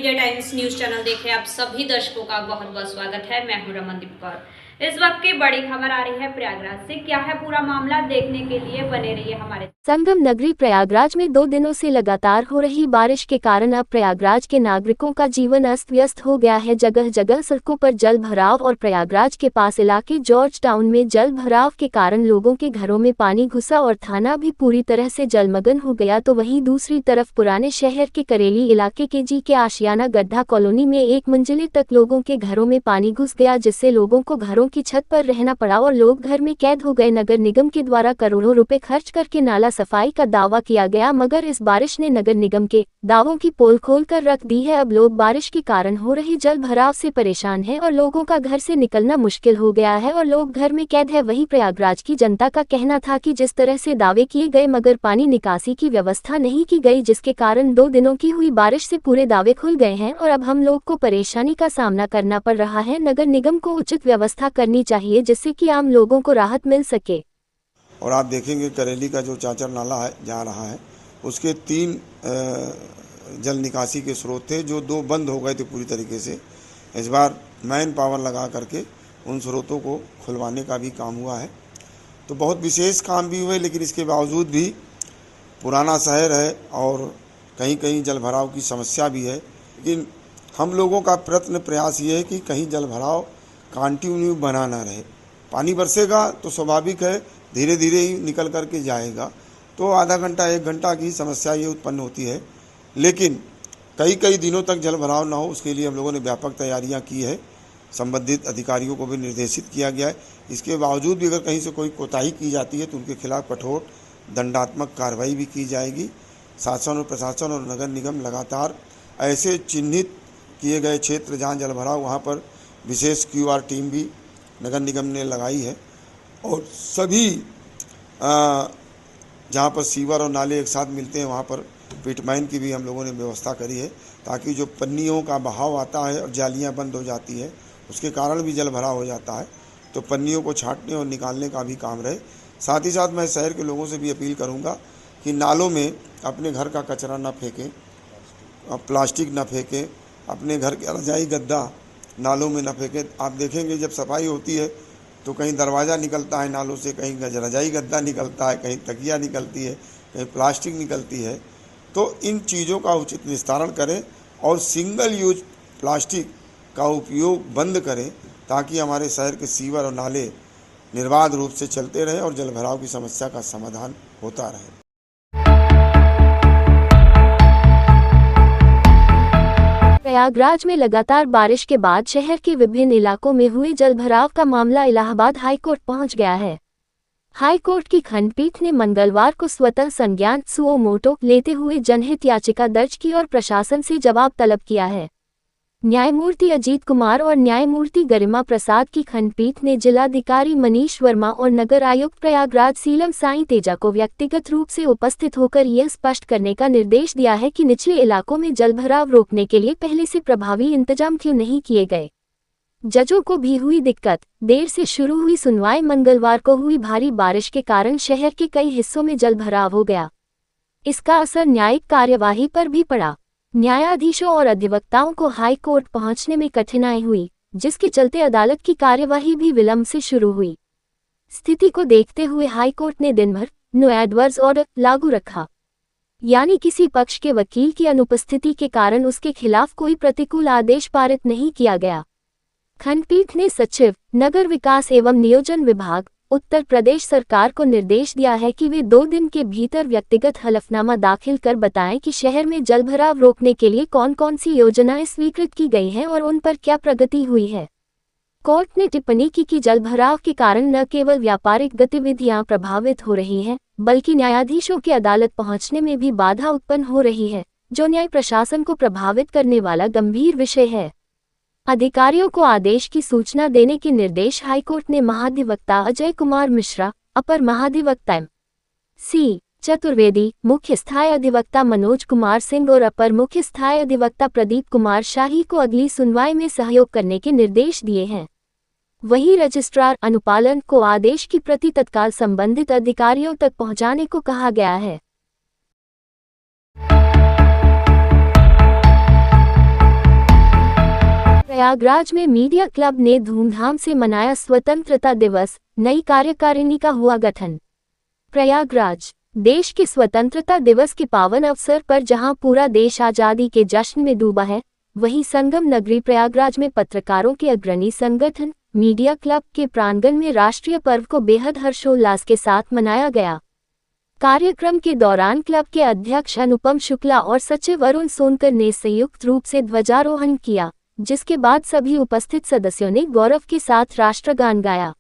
Media times news channel देखे आप सभी दर्शकों का बहुत बहुत स्वागत है। मैं हूं रमनदीप कौर। इस वक्त की बड़ी खबर आ रही है प्रयागराज से। क्या है पूरा मामला, देखने के लिए बने रहिए हमारे। संगम नगरी प्रयागराज में 2 दिनों से लगातार हो रही बारिश के कारण अब प्रयागराज के नागरिकों का जीवन अस्त व्यस्त हो गया है। जगह जगह सड़कों पर जल भराव और प्रयागराज के पास इलाके जॉर्ज टाउन में जल भराव के कारण लोगों के घरों में पानी घुसा और थाना भी पूरी तरह से जलमग्न हो गया। तो वहीं दूसरी तरफ पुराने शहर के करेली इलाके के जी के आशियाना गड्ढा कॉलोनी में 1 मंजिले तक लोगों के घरों में पानी घुस गया, जिससे लोगों को घरों की छत पर रहना पड़ा और लोग घर में कैद हो गए। नगर निगम के द्वारा करोड़ों रुपए खर्च करके नाला सफाई का दावा किया गया, मगर इस बारिश ने नगर निगम के दावों की पोल खोल कर रख दी है। अब लोग बारिश के कारण हो रही जल भराव से परेशान हैं और लोगों का घर से निकलना मुश्किल हो गया है और लोग घर में कैद है। वहीं प्रयागराज की जनता का कहना था कि जिस तरह से दावे किए गए मगर पानी निकासी की व्यवस्था नहीं की गई, जिसके कारण 2 दिनों की हुई बारिश से पूरे दावे खुल गए हैं और अब हम लोग को परेशानी का सामना करना पड़ रहा है। नगर निगम को उचित व्यवस्था करनी चाहिए जिससे कि आम लोगों को राहत मिल सके। और आप देखेंगे करेली का जो चाचर नाला है जा रहा है, उसके 3 जल निकासी के स्रोत थे जो 2 बंद हो गए थे पूरी तरीके से। इस बार मैन पावर लगा करके उन स्रोतों को खुलवाने का भी काम हुआ है। तो बहुत विशेष काम भी हुए, लेकिन इसके बावजूद भी पुराना शहर है और कहीं कहीं जल भराव की समस्या भी है। लेकिन हम लोगों का प्रयत्न प्रयास ये है कि कहीं जल भराव कंटिन्यू बना ना रहे। पानी बरसेगा तो स्वाभाविक है धीरे धीरे ही निकल कर के जाएगा, तो आधा घंटा 1 घंटा की समस्या ये उत्पन्न होती है। लेकिन कई दिनों तक जल भराव ना हो, उसके लिए हम लोगों ने व्यापक तैयारियां की है। संबंधित अधिकारियों को भी निर्देशित किया गया है। इसके बावजूद भी अगर कहीं से कोई कोताही की जाती है तो उनके खिलाफ कठोर दंडात्मक कार्रवाई भी की जाएगी। शासन और प्रशासन और नगर निगम लगातार ऐसे चिन्हित किए गए क्षेत्र जहाँ जल भराव, वहाँ पर विशेष QR टीम भी नगर निगम ने लगाई है और सभी जहाँ पर सीवर और नाले एक साथ मिलते हैं वहाँ पर पिटमाइन की भी हम लोगों ने व्यवस्था करी है, ताकि जो पन्नियों का बहाव आता है और जालियाँ बंद हो जाती है, उसके कारण भी जल भराव हो जाता है, तो पन्नियों को छांटने और निकालने का भी काम रहे। साथ ही साथ मैं शहर के लोगों से भी अपील करूँगा कि नालों में अपने घर का कचरा न फेंकें, प्लास्टिक न फेंकें, अपने घर के रजाई गद्दा नालों में न फेंकें। आप देखेंगे जब सफाई होती है तो कहीं दरवाज़ा निकलता है नालों से, कहीं रजाई गद्दा निकलता है, कहीं तकिया निकलती है, कहीं प्लास्टिक निकलती है। तो इन चीज़ों का उचित निस्तारण करें और सिंगल यूज प्लास्टिक का उपयोग बंद करें, ताकि हमारे शहर के सीवर और नाले निर्बाध रूप से चलते रहें और जल भराव की समस्या का समाधान होता रहे। प्रयागराज में लगातार बारिश के बाद शहर के विभिन्न इलाकों में हुए जलभराव का मामला इलाहाबाद हाईकोर्ट पहुंच गया है। हाईकोर्ट की खंडपीठ ने मंगलवार को स्वतः संज्ञान सुओ मोटो लेते हुए जनहित याचिका दर्ज की और प्रशासन से जवाब तलब किया है। न्यायमूर्ति अजीत कुमार और न्यायमूर्ति गरिमा प्रसाद की खंडपीठ ने जिलाधिकारी मनीष वर्मा और नगर आयुक्त प्रयागराज सीलम साई तेजा को व्यक्तिगत रूप से उपस्थित होकर यह स्पष्ट करने का निर्देश दिया है कि निचले इलाकों में जलभराव रोकने के लिए पहले से प्रभावी इंतजाम क्यों नहीं किए गए। जजों को भी हुई दिक्कत। देर से शुरू हुई सुनवाई। मंगलवार को हुई भारी बारिश के कारण शहर के कई हिस्सों में जलभराव हो गया। इसका असर न्यायिक कार्यवाही पर भी पड़ा। न्यायाधीशों और अधिवक्ताओं को हाई कोर्ट पहुंचने में कठिनाई हुई, जिसके चलते अदालत की कार्यवाही भी विलंब से शुरू हुई। स्थिति को देखते हुए हाई कोर्ट ने दिन भर नो एडवर्स ऑर्डर लागू रखा, यानी किसी पक्ष के वकील की अनुपस्थिति के कारण उसके खिलाफ कोई प्रतिकूल आदेश पारित नहीं किया गया। खंडपीठ ने सचिव नगर विकास एवं नियोजन विभाग उत्तर प्रदेश सरकार को निर्देश दिया है कि वे 2 दिन के भीतर व्यक्तिगत हलफनामा दाखिल कर बताएं कि शहर में जलभराव रोकने के लिए कौन कौन सी योजनाएं स्वीकृत की गई हैं और उन पर क्या प्रगति हुई है। कोर्ट ने टिप्पणी की कि जलभराव के कारण न केवल व्यापारिक गतिविधियां प्रभावित हो रही हैं, बल्कि न्यायाधीशों के अदालत पहुंचने में भी बाधा उत्पन्न हो रही है, जो न्याय प्रशासन को प्रभावित करने वाला गंभीर विषय है। अधिकारियों को आदेश की सूचना देने के निर्देश हाईकोर्ट ने महाधिवक्ता अजय कुमार मिश्रा, अपर महाधिवक्ता M.C. चतुर्वेदी, मुख्य स्थायी अधिवक्ता मनोज कुमार सिंह और अपर मुख्य स्थायी अधिवक्ता प्रदीप कुमार शाही को अगली सुनवाई में सहयोग करने के निर्देश दिए हैं। वहीं रजिस्ट्रार अनुपालन को आदेश की प्रति तत्काल संबंधित अधिकारियों तक पहुंचाने को कहा गया है। प्रयागराज में मीडिया क्लब ने धूमधाम से मनाया स्वतंत्रता दिवस, नई कार्यकारिणी का हुआ गठन। प्रयागराज देश के स्वतंत्रता दिवस के पावन अवसर पर जहां पूरा देश आजादी के जश्न में डूबा है, वहीं संगम नगरी प्रयागराज में पत्रकारों के अग्रणी संगठन मीडिया क्लब के प्रांगण में राष्ट्रीय पर्व को बेहद हर्षोल्लास के साथ मनाया गया। कार्यक्रम के दौरान क्लब के अध्यक्ष अनुपम शुक्ला और सचिव अरुण सोनकर ने संयुक्त रूप से ध्वजारोहण किया, जिसके बाद सभी उपस्थित सदस्यों ने गौरव के साथ राष्ट्रगान गाया।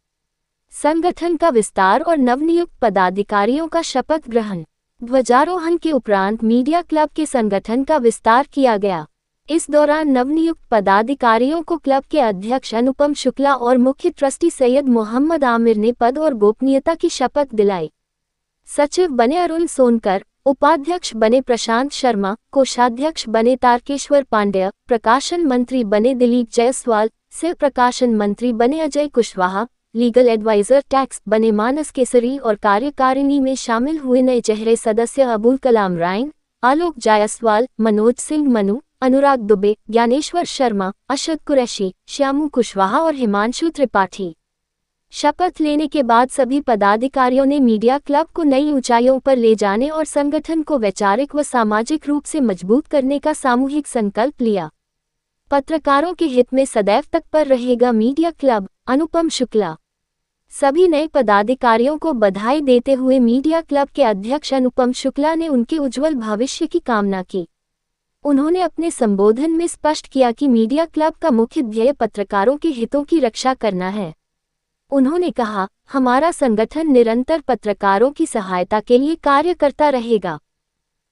संगठन का विस्तार और नवनियुक्त पदाधिकारियों का शपथ ग्रहण। ध्वजारोहण के उपरांत मीडिया क्लब के संगठन का विस्तार किया गया। इस दौरान नवनियुक्त पदाधिकारियों को क्लब के अध्यक्ष अनुपम शुक्ला और मुख्य ट्रस्टी सैयद मोहम्मद आमिर ने पद और गोपनीयता की शपथ दिलाई। सचिव बने अरुण सोनकर, उपाध्यक्ष बने प्रशांत शर्मा, कोषाध्यक्ष बने तारकेश्वर पांडेय, प्रकाशन मंत्री बने दिलीप जायसवाल, सह प्रकाशन मंत्री बने Ajay Kushwaha, legal advisor tax बने मानस केसरी और कार्यकारिणी में शामिल हुए नए चेहरे सदस्य अबुल कलाम रायन, आलोक जायसवाल, मनोज सिंह मनु, अनुराग दुबे, ज्ञानेश्वर शर्मा, अशद कुरैशी, श्यामू कुशवाहा और हिमांशु त्रिपाठी। शपथ लेने के बाद सभी पदाधिकारियों ने मीडिया क्लब को नई ऊंचाइयों पर ले जाने और संगठन को वैचारिक व सामाजिक रूप से मजबूत करने का सामूहिक संकल्प लिया। पत्रकारों के हित में सदैव तत्पर रहेगा मीडिया क्लब, अनुपम शुक्ला। सभी नए पदाधिकारियों को बधाई देते हुए मीडिया क्लब के अध्यक्ष अनुपम शुक्ला ने उनके उज्जवल भविष्य की कामना की। उन्होंने अपने संबोधन में स्पष्ट किया कि मीडिया क्लब का मुख्य ध्येय पत्रकारों के हितों की रक्षा करना है। उन्होंने कहा, हमारा संगठन निरंतर पत्रकारों की सहायता के लिए कार्य करता रहेगा।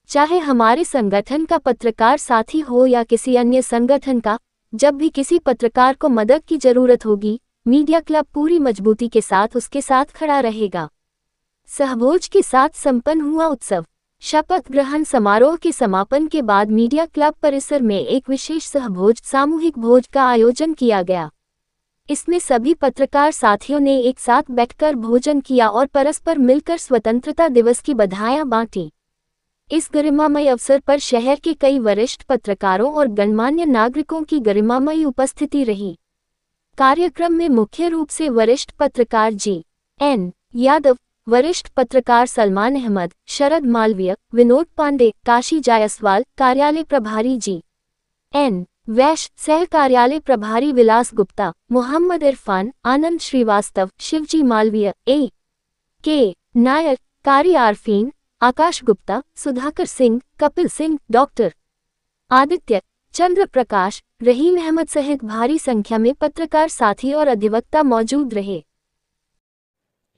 चाहे हमारे संगठन का पत्रकार साथी हो या किसी अन्य संगठन का, जब भी किसी पत्रकार को मदद की जरूरत होगी, मीडिया क्लब पूरी मजबूती के साथ उसके साथ खड़ा रहेगा। सहभोज के साथ संपन्न हुआ उत्सव। शपथ ग्रहण समारोह के समापन के बाद मीडिया क्लब परिसर में एक विशेष सहभोज सामूहिक भोज का आयोजन किया गया। इसमें सभी पत्रकार साथियों ने एक साथ बैठकर भोजन किया और परस्पर मिलकर स्वतंत्रता दिवस की बधाइयां बांटी। इस गरिमामय अवसर पर शहर के कई वरिष्ठ पत्रकारों और गणमान्य नागरिकों की गरिमामयी उपस्थिति रही। कार्यक्रम में मुख्य रूप से वरिष्ठ पत्रकार जी.एन. यादव, वरिष्ठ पत्रकार सलमान अहमद, शरद मालवीय, विनोद पांडे, काशी जायसवाल, कार्यालय प्रभारी जी.एन. वैश्य, सह कार्यालय प्रभारी विलास गुप्ता, मोहम्मद इरफान, आनंद श्रीवास्तव, शिवजी मालवीय, ए.के. नायर, कारी आरफीन, आकाश गुप्ता, सुधाकर सिंह, कपिल सिंह, डॉक्टर आदित्य चंद्र प्रकाश, रहीम अहमद सहित भारी संख्या में पत्रकार साथी और अधिवक्ता मौजूद रहे।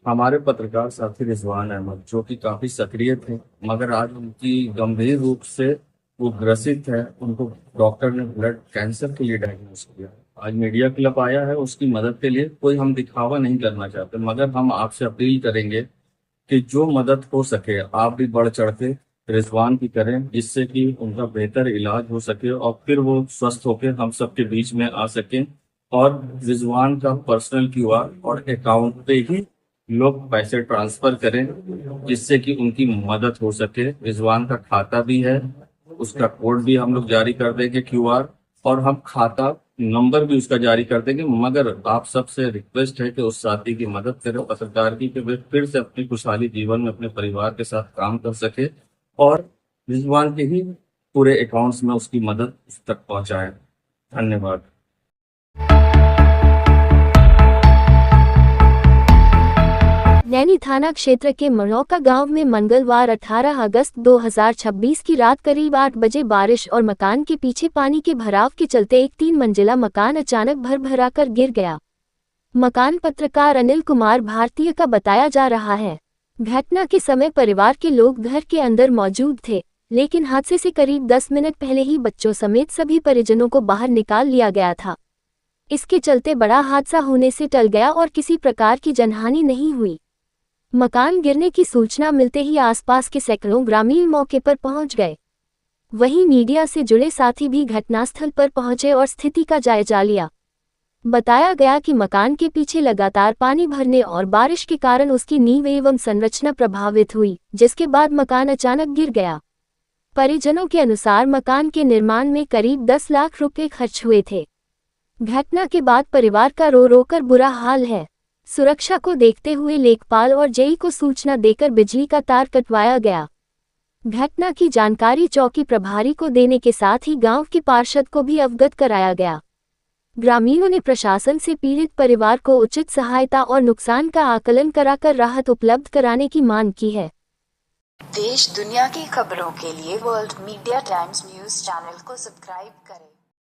हमारे पत्रकार साथी रिजवान अहमद, जो कि काफी सक्रिय थे, मगर आज उनकी गंभीर रूप से वो ग्रसित है। उनको डॉक्टर ने ब्लड कैंसर के लिए डायग्नोस किया। आज मीडिया क्लब आया है उसकी मदद के लिए। कोई हम दिखावा नहीं करना चाहते, मगर हम आपसे अपील करेंगे कि जो मदद हो सके आप भी बढ़ चढ़ के रिजवान की करें, जिससे कि उनका बेहतर इलाज हो सके और फिर वो स्वस्थ होकर हम सबके बीच में आ सकें। और रिजवान का पर्सनल क्यूआर और अकाउंट पे ही लोग पैसे ट्रांसफर करें, जिससे कि उनकी मदद हो सके। रिजवान का खाता भी है, उसका कोड भी हम लोग जारी कर देंगे क्यूआर, और हम खाता नंबर भी उसका जारी कर देंगे। मगर आप सबसे रिक्वेस्ट है कि उस साथी की मदद करें, पत्रकार की, कि वे फिर से अपनी खुशहाली जीवन में अपने परिवार के साथ काम कर सके और रिजवान के ही पूरे अकाउंट्स में उसकी मदद उस तक पहुंचाए। धन्यवाद। नैनी थाना क्षेत्र के मरौका गांव में मंगलवार 18 अगस्त 2026 की रात करीब 8 बजे बारिश और मकान के पीछे पानी के भराव के चलते एक 3 मंजिला मकान अचानक भर कर गिर गया। मकान पत्रकार अनिल कुमार भारतीय का बताया जा रहा है। घटना के समय परिवार के लोग घर के अंदर मौजूद थे, लेकिन हादसे से करीब 10 मिनट पहले ही बच्चों समेत सभी परिजनों को बाहर निकाल लिया गया था। इसके चलते बड़ा हादसा होने से टल गया और किसी प्रकार की जनहानि नहीं हुई। मकान गिरने की सूचना मिलते ही आसपास के सैकड़ों ग्रामीण मौके पर पहुंच गए। वहीं मीडिया से जुड़े साथी भी घटनास्थल पर पहुंचे और स्थिति का जायजा लिया। बताया गया कि मकान के पीछे लगातार पानी भरने और बारिश के कारण उसकी नींव एवं संरचना प्रभावित हुई, जिसके बाद मकान अचानक गिर गया। परिजनों के अनुसार मकान के निर्माण में करीब 10 लाख रुपए खर्च हुए थे। घटना के बाद परिवार का रो रो कर बुरा हाल है। सुरक्षा को देखते हुए लेखपाल और जेई को सूचना देकर बिजली का तार कटवाया गया। घटना की जानकारी चौकी प्रभारी को देने के साथ ही गांव की पार्षद को भी अवगत कराया गया। ग्रामीणों ने प्रशासन से पीड़ित परिवार को उचित सहायता और नुकसान का आकलन कराकर राहत उपलब्ध कराने की मांग की है। देश दुनिया की खबरों के लिए world media times news channel को सब्सक्राइब करें।